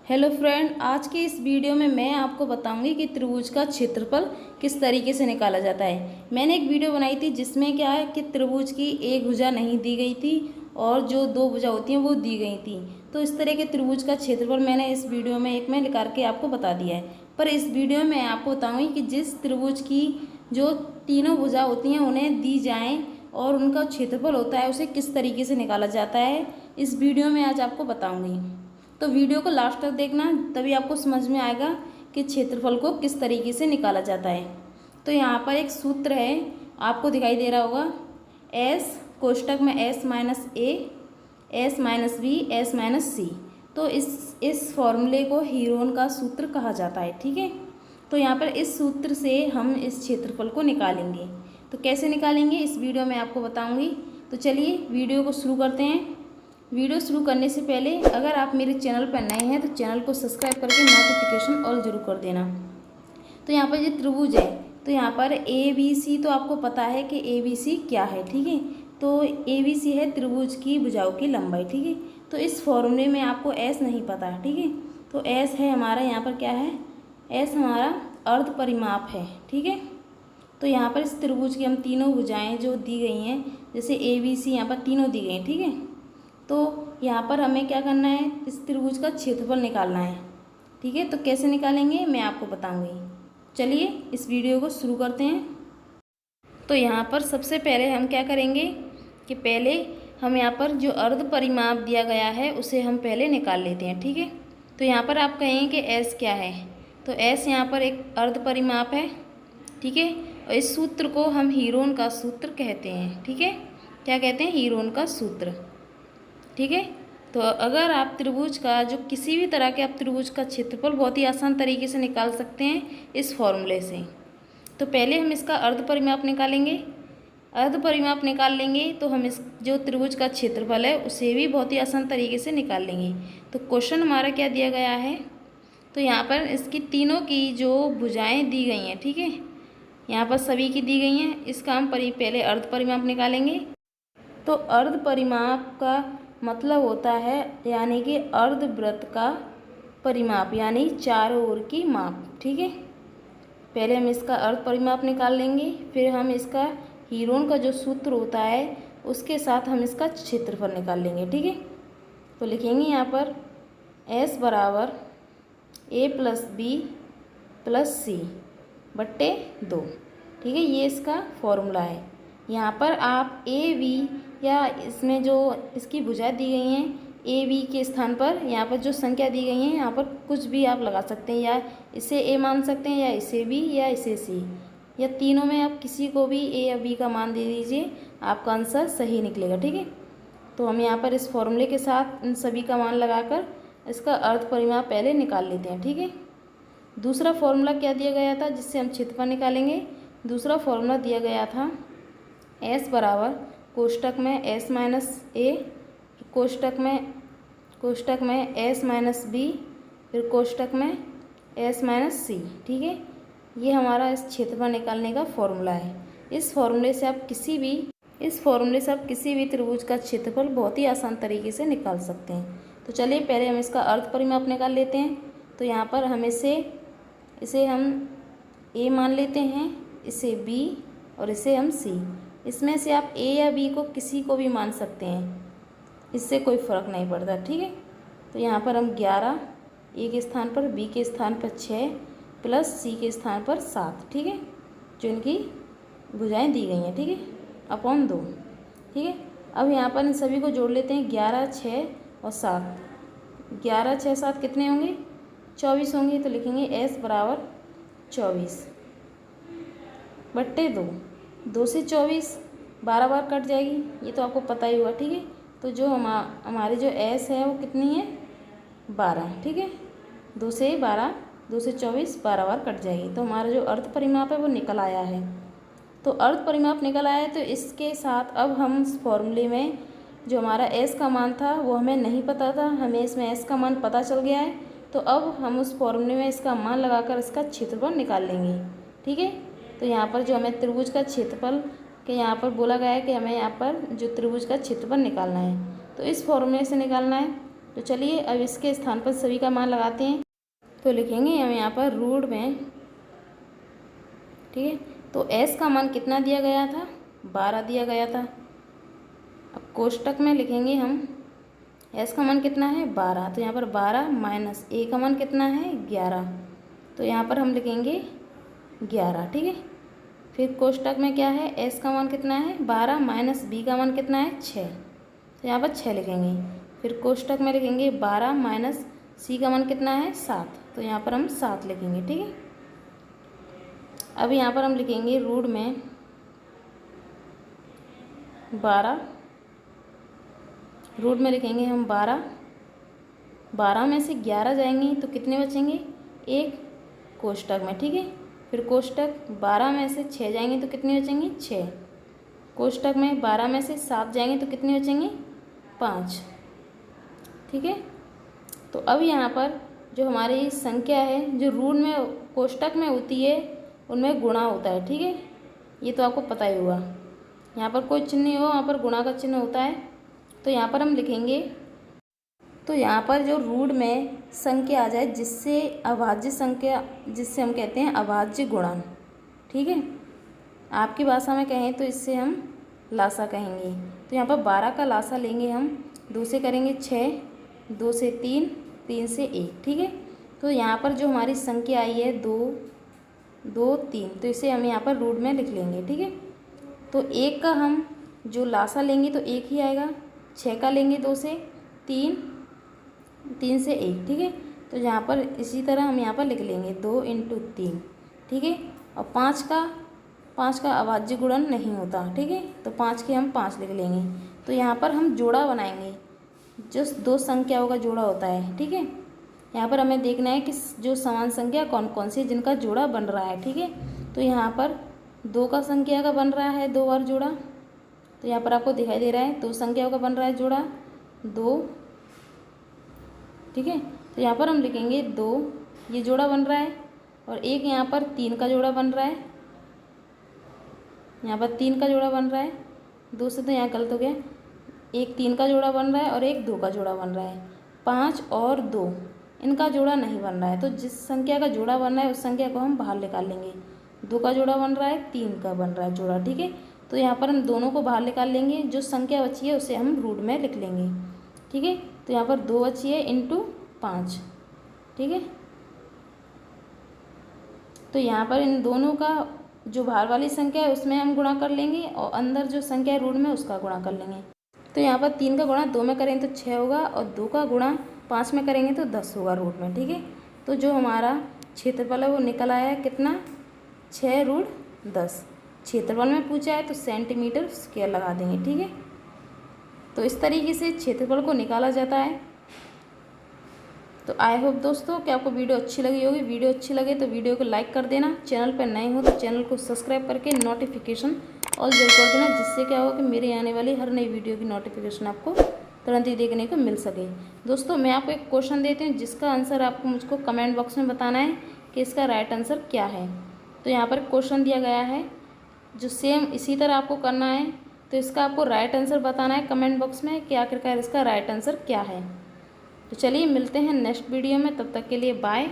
Hello friend, आज के इस वीडियो में मैं आपको बताऊंगी कि त्रिभुज का क्षेत्रफल किस तरीके से निकाला जाता है। मैंने एक वीडियो बनाई थी जिसमें क्या है कि त्रिभुज की एक भुजा नहीं दी गई थी और जो दो भुजा होती हैं वो दी गई थी। तो इस तरह के त्रिभुज का क्षेत्रफल मैंने इस वीडियो में एक में निकाल के आपको बता दिया है। पर इस वीडियो में मैं आपको बताऊँगी कि जिस त्रिभुज की जो तीनों भुजा होती हैं उन्हें दी जाएँ और उनका क्षेत्रफल होता है उसे किस तरीके से निकाला जाता है, इस वीडियो में आज आपको बताऊँगी। तो वीडियो को लास्ट तक देखना, तभी आपको समझ में आएगा कि क्षेत्रफल को किस तरीके से निकाला जाता है। तो यहाँ पर एक सूत्र है, आपको दिखाई दे रहा होगा, एस कोष्टक में S minus A, S minus B, S minus C. तो इस फॉर्मूले को हीरोन का सूत्र कहा जाता है। ठीक है, तो यहाँ पर इस सूत्र से हम इस क्षेत्रफल को निकालेंगे। तो कैसे निकालेंगे इस वीडियो में आपको बताऊँगी। तो चलिए वीडियो को शुरू करते हैं। वीडियो शुरू करने से पहले अगर आप मेरे चैनल पर नए हैं तो चैनल को सब्सक्राइब करके नोटिफिकेशन ऑल जरूर कर देना। तो यहाँ पर ये त्रिभुज है, तो यहाँ पर ए बी सी, तो आपको पता है कि ए बी सी क्या है। ठीक है, तो ए बी सी है त्रिभुज की भुजाओं की लंबाई। ठीक है, तो इस फॉर्मूले में आपको एस नहीं पता। ठीक है, तो एस है हमारा, यहाँ पर क्या है, एस हमारा अर्ध परिमाप है। ठीक है, तो यहाँ पर इस त्रिभुज की हम तीनों भुजाएँ जो दी गई हैं, जैसे ए बी सी यहाँ पर तीनों दी गई हैं। ठीक है, तो यहाँ पर हमें क्या करना है, इस त्रिभुज का क्षेत्रफल निकालना है। ठीक है, तो कैसे निकालेंगे मैं आपको बताऊंगी। चलिए इस वीडियो को शुरू करते हैं। तो यहाँ पर सबसे पहले हम क्या करेंगे कि पहले हम यहाँ पर जो अर्ध परिमाप दिया गया है उसे हम पहले निकाल लेते हैं। ठीक है, तो यहाँ पर आप कहेंगे कि एस क्या है, तो एस यहाँ पर एक अर्ध परिमाप है। ठीक है, और इस सूत्र को हम हीरोन का सूत्र कहते हैं। ठीक है, क्या कहते हैं, हीरोन का सूत्र। ठीक है, तो अगर आप त्रिभुज का जो किसी भी तरह के आप त्रिभुज का क्षेत्रफल बहुत ही आसान तरीके से निकाल सकते हैं इस फॉर्मूले से। तो पहले हम इसका अर्ध परिमाप निकालेंगे। अर्ध परिमाप निकाल लेंगे तो हम इस जो त्रिभुज का क्षेत्रफल है उसे भी बहुत ही आसान तरीके से निकाल लेंगे। तो क्वेश्चन हमारा क्या दिया गया है, तो यहाँ पर इसकी तीनों की जो भुजाएँ दी गई हैं। ठीक है, यहाँ पर सभी की दी गई हैं। इसका हम पहले अर्ध परिमाप निकालेंगे। तो अर्ध परिमाप का मतलब होता है यानी कि अर्धवृत्त का परिमाप, यानी चारों ओर की माप। ठीक है, पहले हम इसका अर्ध परिमाप निकाल लेंगे, फिर हम इसका हीरोन का जो सूत्र होता है उसके साथ हम इसका क्षेत्रफल निकाल लेंगे। ठीक है, तो लिखेंगे यहाँ पर S बराबर A प्लस बी प्लस सी बट्टे 2। ठीक है, ये इसका फॉर्मूला है। यहाँ पर आप ए बी या इसमें जो इसकी भुजा दी गई हैं ए बी के स्थान पर यहाँ पर जो संख्या दी गई है यहाँ पर कुछ भी आप लगा सकते हैं, या इसे ए मान सकते हैं, या इसे बी, या इसे सी, या तीनों में आप किसी को भी ए या बी का मान दे दीजिए, आपका आंसर सही निकलेगा। ठीक है, तो हम यहाँ पर इस फॉर्मूले के साथ इन सभी का मान लगाकर इसका अर्ध परिमाप पहले निकाल लेते हैं। ठीक है, दूसरा फॉर्मूला क्या दिया गया था जिससे हम क्षेत्रफल निकालेंगे, दूसरा फॉर्मूला दिया गया था एस बराबर कोष्टक में एस माइनस ए, कोष्टक में एस माइनस बी, फिर कोष्टक में एस माइनस सी। ठीक है, ये हमारा इस क्षेत्रफल निकालने का फॉर्मूला है। इस फॉर्मूले से आप किसी भी त्रिभुज का क्षेत्रफल बहुत ही आसान तरीके से निकाल सकते हैं। तो चलिए पहले हम इसका अर्ध परिमाप निकाल लेते हैं। तो यहाँ पर हम इसे हम ए मान लेते हैं, इसे बी और इसे हम सी। इसमें से आप ए या बी को किसी को भी मान सकते हैं, इससे कोई फ़र्क नहीं पड़ता। ठीक है, तो यहाँ पर हम 11 ए के स्थान पर, बी के स्थान पर 6 प्लस सी के स्थान पर 7। ठीक है, जो इनकी भुजाएं दी गई हैं। ठीक है, अपॉन 2। ठीक है, अब यहाँ पर इन सभी को जोड़ लेते हैं, 11, 6 और 7। 11, 6, 7 कितने होंगे, 24 होंगे। तो लिखेंगे एस बराबर 24 बट्टे 2। 2 से 24 12 बार कट जाएगी, ये तो आपको पता ही हुआ। ठीक है, तो जो हमारे जो एस है वो कितनी है, 12। ठीक है, 2 से 24 12 बार कट जाएगी, तो हमारा जो अर्ध परिमाप है वो निकल आया है। तो अर्ध परिमाप निकल आया है, तो इसके साथ अब हम इस फॉर्मूले में जो हमारा एस का मान था वो हमें नहीं पता था, हमें इसमें एस का मान पता चल गया है। तो अब हम उस फॉर्मूले में इसका मान लगाकर इसका क्षेत्रफल निकाल लेंगे। ठीक है, तो यहाँ पर जो हमें त्रिभुज का क्षेत्रफल के यहाँ पर बोला गया है कि हमें यहाँ पर जो त्रिभुज का क्षेत्रफल निकालना है, तो इस फॉर्मूले से निकालना है। तो चलिए अब इसके स्थान पर सभी का मान लगाते हैं। तो लिखेंगे हम यहाँ पर रूट में, ठीक है। तो s का मान कितना दिया गया था, 12 दिया गया था। अब कोष्टक में लिखेंगे हम s का मान कितना है 12, तो यहाँ पर 12 माइनस a का मान कितना है 11, तो यहाँ पर हम लिखेंगे 11, ठीक है। फिर कोष्टक में क्या है, s का मान कितना है 12 माइनस b का मान कितना है 6, तो यहाँ पर 6 लिखेंगे। फिर कोष्टक में लिखेंगे 12 माइनस c का मान कितना है 7, तो यहाँ पर हम 7 लिखेंगे, ठीक है। अब यहाँ पर हम लिखेंगे रूट में 12, रूट में लिखेंगे हम 12, 12 में से 11 जाएंगे तो कितने बचेंगे 1 कोष्टक में, ठीक है। फिर कोष्टक 12 में से 6 जाएंगे तो कितने बचेंगे 6, कोष्टक में 12 में से 7 जाएंगे तो कितने बचेंगे 5, ठीक है। तो अब यहाँ पर जो हमारी संख्या है जो रूट में कोष्टक में होती है उनमें गुणा होता है, ठीक है। ये तो आपको पता ही होगा, यहाँ पर कोई चिन्ह नहीं हो, वहाँ पर गुणा का चिन्ह होता है। तो यहाँ पर हम लिखेंगे, तो यहाँ पर जो रूट में संख्या आ जाए जिससे अभाज्य संख्या, जिससे हम कहते हैं अभाज्य गुणन, ठीक है। आपकी भाषा में कहें तो इससे हम लासा कहेंगे। तो यहाँ पर 12 का लासा लेंगे हम, 2 से करेंगे 6, 2 से 3, 3 से 1, ठीक है। तो यहाँ पर जो हमारी संख्या आई है 2, 2, 3, तो इसे हम यहाँ पर रूट में लिख लेंगे, ठीक है। तो 1 का हम जो लासा लेंगे तो 1 ही आएगा, 6 का लेंगे 2 से 3, 3 से 1, ठीक है। तो यहाँ पर इसी तरह हम यहाँ पर लिख लेंगे 2 × 3, ठीक है। और 5 का अभाज्य गुणन नहीं होता, ठीक है। तो 5 के हम 5 लिख लेंगे। तो यहाँ पर हम जोड़ा बनाएंगे, जो 2 संख्याओं का जोड़ा होता है, ठीक है। यहाँ पर हमें देखना है कि जो समान संख्या कौन कौन सी जिनका जोड़ा बन रहा है, ठीक है। तो यहाँ पर 2 का संख्या का बन रहा है 2 बार जोड़ा, तो यहाँ पर आपको दिखाई दे रहा है 2 संख्याओं का बन रहा है जोड़ा 2, ठीक है। तो यहाँ पर हम लिखेंगे 2, ये जोड़ा बन रहा है, और एक यहाँ पर 3 का जोड़ा बन रहा है, यहाँ पर 3 का जोड़ा बन रहा है, 2 से तो यहाँ गलत हो गया, एक 3 का जोड़ा बन रहा है और एक 2 का जोड़ा बन रहा है। 5 और 2 इनका जोड़ा नहीं बन रहा है, तो जिस संख्या का जोड़ा बन रहा है उस संख्या को हम बाहर निकाल लेंगे। 2 का जोड़ा बन रहा है, 3 का बन रहा है जोड़ा, ठीक है। तो यहाँ पर हम दोनों को बाहर निकाल लेंगे, जो संख्या बची है उसे हम रूट में लिख लेंगे, ठीक है। तो यहाँ पर 2 बची है × 5, ठीक है। तो यहाँ पर इन दोनों का जो बाहर वाली संख्या है उसमें हम गुणा कर लेंगे और अंदर जो संख्या है रूट में उसका गुणा कर लेंगे। तो यहाँ पर 3 का गुणा 2 में करेंगे तो 6 होगा, और 2 का गुणा 5 में करेंगे तो 10 होगा रूट में, ठीक है। तो जो हमारा क्षेत्रफल है वो निकल आया है कितना 6√10। क्षेत्रफल में पूछा है तो सेंटीमीटर स्क्वायर लगा देंगे, ठीक है। तो इस तरीके से क्षेत्रफल को निकाला जाता है। तो आई होप दोस्तों कि आपको वीडियो अच्छी लगी होगी। वीडियो अच्छी लगे तो वीडियो को लाइक कर देना, चैनल पर नए हो तो चैनल को सब्सक्राइब करके नोटिफिकेशन ऑल जरूर कर देना, जिससे क्या होगा कि मेरे आने वाली हर नई वीडियो की नोटिफिकेशन आपको तुरंत ही देखने को मिल सके। दोस्तों मैं आपको एक क्वेश्चन देती हूँ जिसका आंसर आपको मुझको कमेंट बॉक्स में बताना है कि इसका राइट आंसर क्या है। तो यहाँ पर क्वेश्चन दिया गया है जो सेम इसी तरह आपको करना है, तो इसका आपको राइट आंसर बताना है कमेंट बॉक्स में कि आखिरकार इसका राइट आंसर क्या है। तो चलिए मिलते हैं नेक्स्ट वीडियो में, तब तक के लिए बाय।